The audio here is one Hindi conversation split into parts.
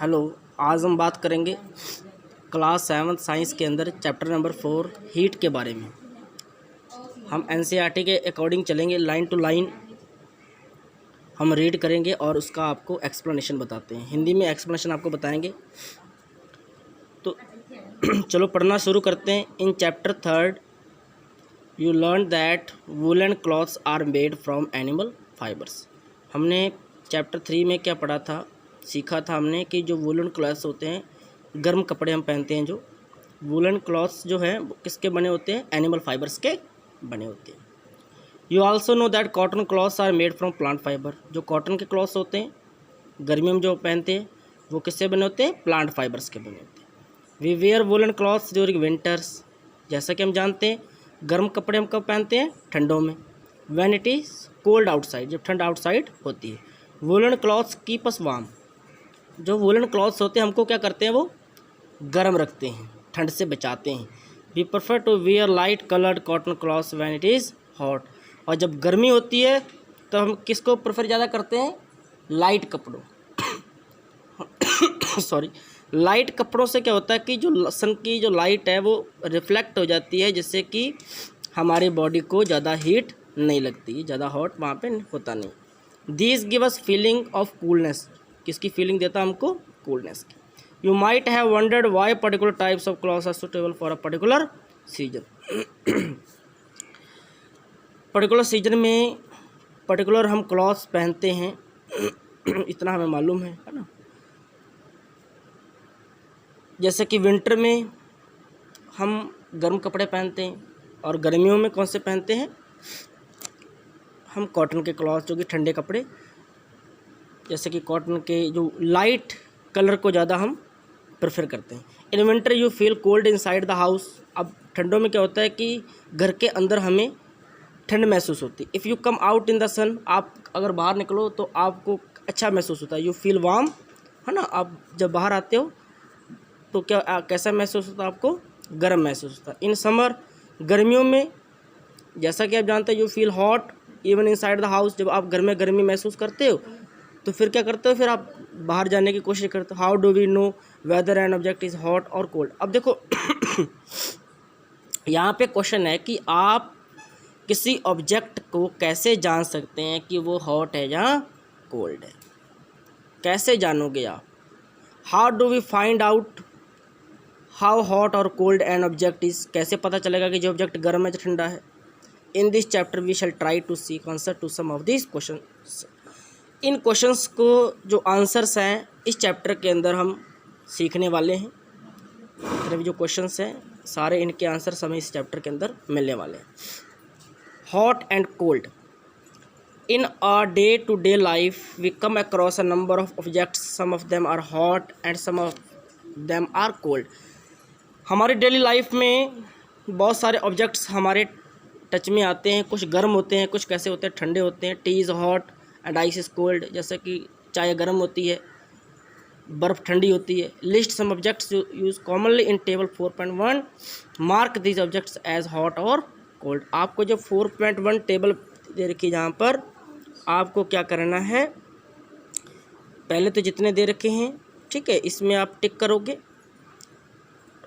हेलो, आज हम बात करेंगे क्लास 7 साइंस के अंदर चैप्टर नंबर 4 हीट के बारे में। हम एनसीईआरटी के अकॉर्डिंग चलेंगे, लाइन टू लाइन हम रीड करेंगे और उसका आपको एक्सप्लेनेशन बताते हैं। हिंदी में एक्सप्लेनेशन आपको बताएंगे। तो चलो पढ़ना शुरू करते हैं। In chapter 3 you learn that woollen clothes are made from animal fibres. हमने चैप्टर 3 में क्या पढ़ा था, सीखा था हमने कि जो वूलन क्लॉथ्स होते हैं, गर्म कपड़े हम पहनते हैं, जो वूलन क्लॉथ्स जो हैं वो किसके बने होते हैं? एनिमल फाइबर्स के बने होते हैं। You also know that cotton clothes are made from plant fibre. जो कॉटन के क्लॉथ्स होते हैं गर्मियों में जो पहनते हैं वो किससे बने होते हैं? प्लांट फाइबर्स के बने होते हैं। We wear woollen clothes during winters. जैसा कि हम जानते हैं गर्म कपड़े हम कब पहनते हैं? ठंडों में। When it is cold outside, जब ठंड आउटसाइड होती है। Woollen clothes keep us warm. जो वूलन क्लॉथ्स होते हैं हमको क्या करते हैं? वो गर्म रखते हैं, ठंड से बचाते हैं। We prefer to wear light coloured cotton clothes when it is hot. और जब गर्मी होती है तो हम किसको प्रेफर ज़्यादा करते हैं? लाइट कपड़ों सॉरी, लाइट कपड़ों से क्या होता है कि जो सन की जो लाइट है वो रिफ्लेक्ट हो जाती है, जिससे कि हमारी बॉडी को ज़्यादा हीट नहीं लगती, ज़्यादा हॉट वहाँ पे होता नहीं। These give us feeling of coolness. किसकी फीलिंग देता हमको? कूलनेस की। You might have wondered why particular types of clothes are suitable for a particular season. Particular season में पर्टिकुलर हम क्लॉथ्स पहनते हैं इतना हमें मालूम है ना। जैसे कि विंटर में हम गर्म कपड़े पहनते हैं और गर्मियों में कौन से पहनते हैं? हम कॉटन के क्लॉथ, जो कि ठंडे कपड़े, जैसे कि कॉटन के जो लाइट कलर को ज़्यादा हम प्रेफर करते हैं। In winter you feel cold inside the house. अब ठंडों में क्या होता है कि घर के अंदर हमें ठंड महसूस होती है। If you come out in the sun, आप अगर बाहर निकलो तो आपको अच्छा महसूस होता है। यू फील वार्म, है ना। आप जब बाहर आते हो तो क्या कैसा महसूस होता है आपको? गर्म महसूस होता है। इन समर, गर्मियों में जैसा कि आप जानते हैं, you feel hot even inside the house. जब आप घर में गर्मी महसूस करते हो तो फिर क्या करते हो? फिर आप बाहर जाने की कोशिश करते हो। How do we know whether and object is hot और कोल्ड? अब देखो यहाँ पे क्वेश्चन है कि आप किसी ऑब्जेक्ट को कैसे जान सकते हैं कि वो हॉट है या कोल्ड है? कैसे जानोगे आप? How do we find out how hot और कोल्ड एन ऑब्जेक्ट इज़? कैसे पता चलेगा कि जो ऑब्जेक्ट गर्म है या ठंडा है? In this chapter we shall try to seek answer to some of this question. इन क्वेश्चंस को जो आंसर्स हैं इस चैप्टर के अंदर हम सीखने वाले हैं। इतने जो क्वेश्चंस हैं सारे इनके आंसर्स हमें इस चैप्टर के अंदर मिलने वाले हैं। Hot and cold. In our day to day life we come across a number of objects, some of them are hot and some of them are cold. हमारी डेली लाइफ में बहुत सारे ऑब्जेक्ट्स हमारे टच में आते हैं। कुछ गर्म होते हैं, कुछ कैसे होते हैं? ठंडे होते हैं। T is hot and ice is cold. जैसे कि चाय गर्म होती है, बर्फ़ ठंडी होती है। List some objects use commonly in table 4.1। Mark these objects as hot और कोल्ड। आपको जो 4.1 टेबल दे रखी है, जहाँ पर आपको क्या करना है? पहले तो जितने दे रखे हैं, ठीक है, इसमें आप टिक करोगे।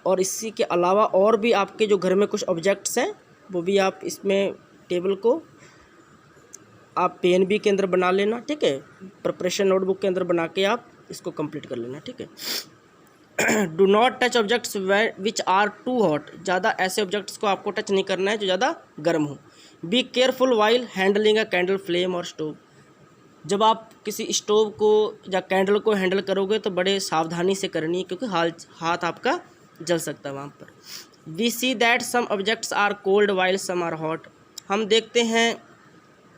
और इसी के अलावा और भी आपके जो घर में कुछ ऑब्जेक्ट्स हैं वो भी आप इसमें टेबल को आप पेन बी के अंदर बना लेना, ठीक है। प्रिपरेशन नोटबुक के अंदर बना के आप इसको कंप्लीट कर लेना, ठीक है। Do not touch objects which are too hot. ज़्यादा ऐसे ऑब्जेक्ट्स को आपको टच नहीं करना है जो ज़्यादा गर्म हो। Be careful while handling a candle, flame और स्टोव। जब आप किसी स्टोव को या कैंडल को हैंडल करोगे तो बड़े सावधानी से करनी है, क्योंकि हाथ आपका जल सकता है वहाँ पर। We see that some objects are cold while some are hot. हम देखते हैं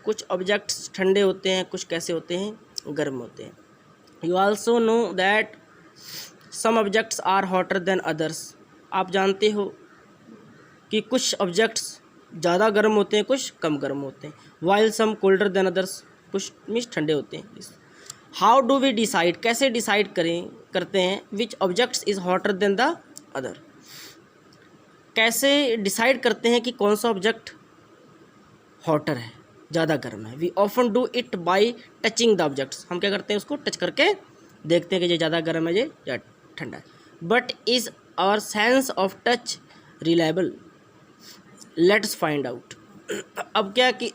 कुछ ऑब्जेक्ट्स ठंडे होते हैं, कुछ कैसे होते हैं? गर्म होते हैं। You also know that some objects are hotter than others. आप जानते हो कि कुछ ऑब्जेक्ट्स ज़्यादा गर्म होते हैं, कुछ कम गर्म होते हैं। While some colder than others, कुछ मीन्स ठंडे होते हैं। How do we decide? कैसे डिसाइड करते हैं which objects is hotter than the other? कैसे डिसाइड करते हैं कि कौन सा ऑब्जेक्ट हॉटर है, ज़्यादा गर्म है? We often do it by touching the objects. हम क्या करते हैं? उसको टच करके देखते हैं कि ये ज़्यादा गर्म है ये या ठंडा है। But is our sense of touch reliable, let's find out. अब क्या कि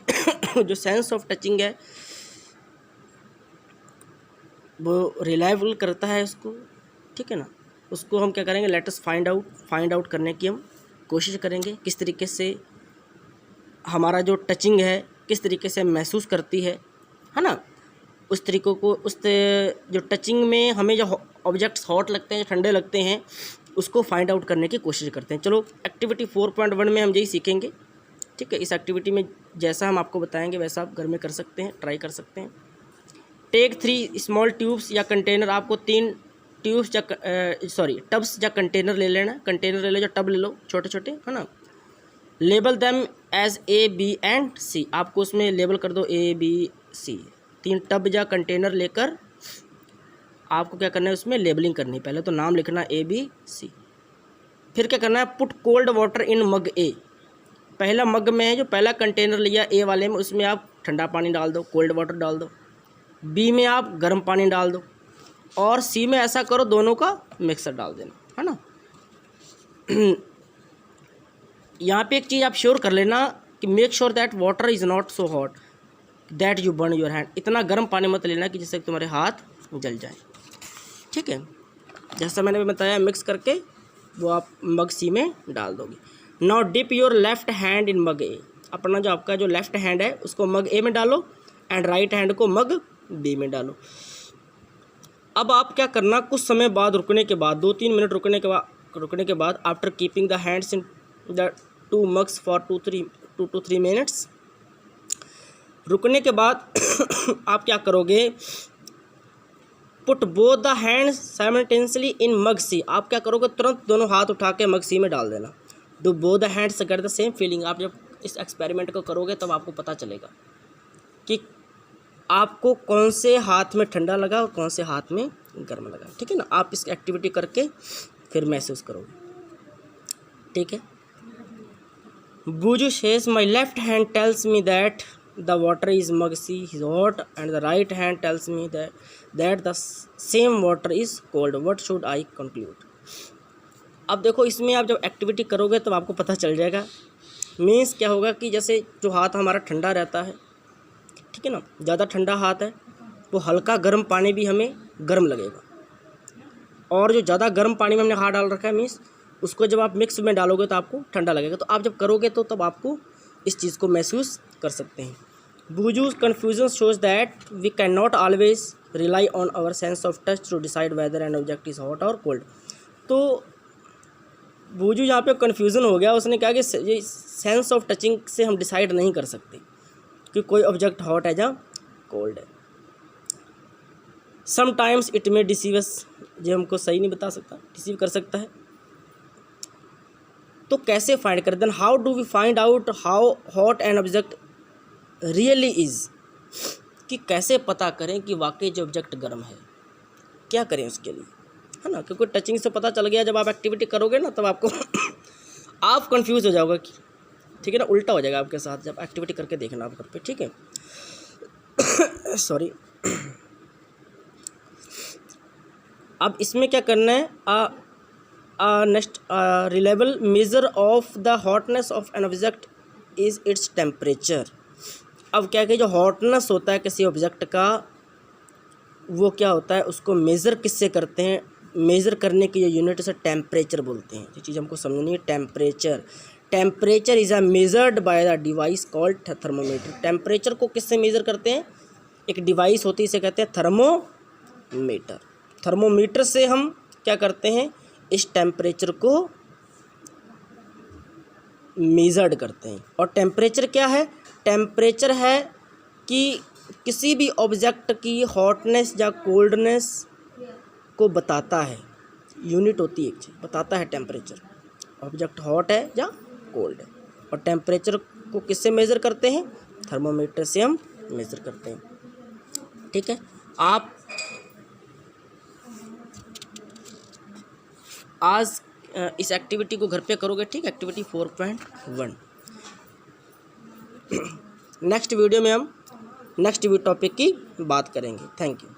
जो सेंस ऑफ टचिंग है वो रिलायबल करता है उसको, ठीक है ना। उसको हम क्या करेंगे, लेट अस फाइंड आउट करने की हम कोशिश करेंगे, किस तरीके से हमारा जो टचिंग है किस तरीके से महसूस करती है ना। उस तरीक़ों को, उस जो टचिंग में हमें जो ऑब्जेक्ट्स हॉट लगते हैं, ठंडे लगते हैं, उसको फाइंड आउट करने की कोशिश करते हैं। चलो एक्टिविटी 4.1 में हम यही सीखेंगे, ठीक है। इस एक्टिविटी में जैसा हम आपको बताएंगे वैसा आप घर में कर सकते हैं, ट्राई कर सकते हैं। टेक 3 स्मॉल ट्यूब्स या कंटेनर, आपको 3 ट्यूब्स या टब्स या कंटेनर ले लेना। कंटेनर ले लो या टब ले लो छोटे छोटे, है ना। Label them as A, B and C, आपको उसमें लेबल कर दो A, B, C। 3 टब या कंटेनर लेकर आपको क्या करना है, उसमें लेबलिंग करनी है। पहले तो नाम लिखना A, B, C। फिर क्या करना है, put cold water in mug A। पहला मग में है, जो पहला कंटेनर लिया A वाले में, उसमें आप ठंडा पानी डाल दो, कोल्ड वाटर डाल दो। B में आप गर्म पानी डाल दो, और C में ऐसा करो दोनों का मिक्सर डाल देना, है ना। यहाँ पे एक चीज़ आप श्योर कर लेना कि make sure that water is not so hot that you burn your hand. इतना गर्म पानी मत लेना कि जिससे तुम्हारे हाथ जल जाए, ठीक है। जैसा मैंने बताया, मिक्स करके वो आप मग C में डाल दोगे। Now dip your left hand in mug A। अपना जो आपका जो लेफ्ट हैंड है उसको मग A में डालो एंड राइट हैंड को मग B में डालो। अब आप क्या करना, कुछ समय बाद रुकने के बाद, 2-3 मिनट रुकने के बाद after keeping the hands in the 2 mugs for 2 to 3 minutes, रुकने के बाद आप क्या करोगे, put both the hands simultaneously in mug C। आप क्या करोगे, तुरंत दोनों हाथ उठा के मग C में डाल देना। Do both the hands get the same feeling. आप जब इस एक्सपेरिमेंट को करोगे तब आपको पता चलेगा कि आपको कौन से हाथ में ठंडा लगा और कौन से हाथ में गर्म लगा, ठीक है ना। आप इस एक्टिविटी करके फिर महसूस करोगे, ठीक है। Boojho says my left hand tells me that the water is mug C is hot and the right hand tells me that the same water is cold. What should I conclude? अब देखो, इसमें आप जब एक्टिविटी करोगे तब आपको पता चल जाएगा। मीन्स क्या होगा कि जैसे जो हाथ हमारा ठंडा रहता है, ठीक है ना, ज़्यादा ठंडा हाथ है, वो हल्का गर्म पानी भी हमें गर्म लगेगा। और जो ज़्यादा गर्म पानी में हमने हाथ डाल रखा है, मीन्स उसको जब आप मिक्स में डालोगे तो आपको ठंडा लगेगा। तो आप जब करोगे तो तब आपको इस चीज़ को महसूस कर सकते हैं। Boojho's confusion shows that we can not always rely on our sense of touch to decide whether an object is hot और कोल्ड। तो बुजू यहाँ पे कन्फ्यूज़न हो गया, उसने कहा कि ये सेंस ऑफ टचिंग से हम डिसाइड नहीं कर सकते कि कोई ऑब्जेक्ट हॉट है या कोल्ड है। समटाइम्स इट मे डिसीव अस, जो हमको सही नहीं बता सकता, डिसीव कर सकता है। तो कैसे फाइंड करें, then how do we find out how hot an object really is, कि कैसे पता करें कि वाकई जो ऑब्जेक्ट गर्म है, क्या करें उसके लिए, है ना। क्योंकि टचिंग से पता चल गया, जब आप एक्टिविटी करोगे ना तब आपको आप कंफ्यूज हो जाओगे कि, ठीक है ना, उल्टा हो जाएगा आपके साथ। जब एक्टिविटी करके देखना आप घर पे, ठीक है। सॉरी। अब इसमें क्या करना है, next reliable measure of the hotness of N object is its temperature. अब क्या कि जो हॉटनेस होता है किसी ऑब्जेक्ट का, वो क्या होता है, उसको मेज़र किससे करते हैं, मेज़र करने की जो यूनिट उसे टेम्परेचर बोलते हैं। ये चीज़ हमको समझनी है, temperature. Temperature is measured by the device called thermometer. Temperature को किससे मेज़र करते हैं, एक डिवाइस होती है, इसे कहते हैं थर्मोमीटर। थर्मोमीटर से हम क्या करते हैं, इस टेम्परेचर को मेजर्ड करते हैं। और टेम्परेचर क्या है, टेम्परेचर है कि किसी भी ऑब्जेक्ट की हॉटनेस या कोल्डनेस को बताता है, यूनिट होती है एक चीज़, बताता है टेम्परेचर, ऑब्जेक्ट हॉट है या कोल्ड है। और टेम्परेचर को किससे मेज़र करते हैं, थर्मोमीटर से हम मेज़र करते हैं, ठीक है। आप आज इस एक्टिविटी को घर पे करोगे, ठीक, एक्टिविटी 4.1। नेक्स्ट वीडियो में हम नेक्स्ट टॉपिक की बात करेंगे। Thank you.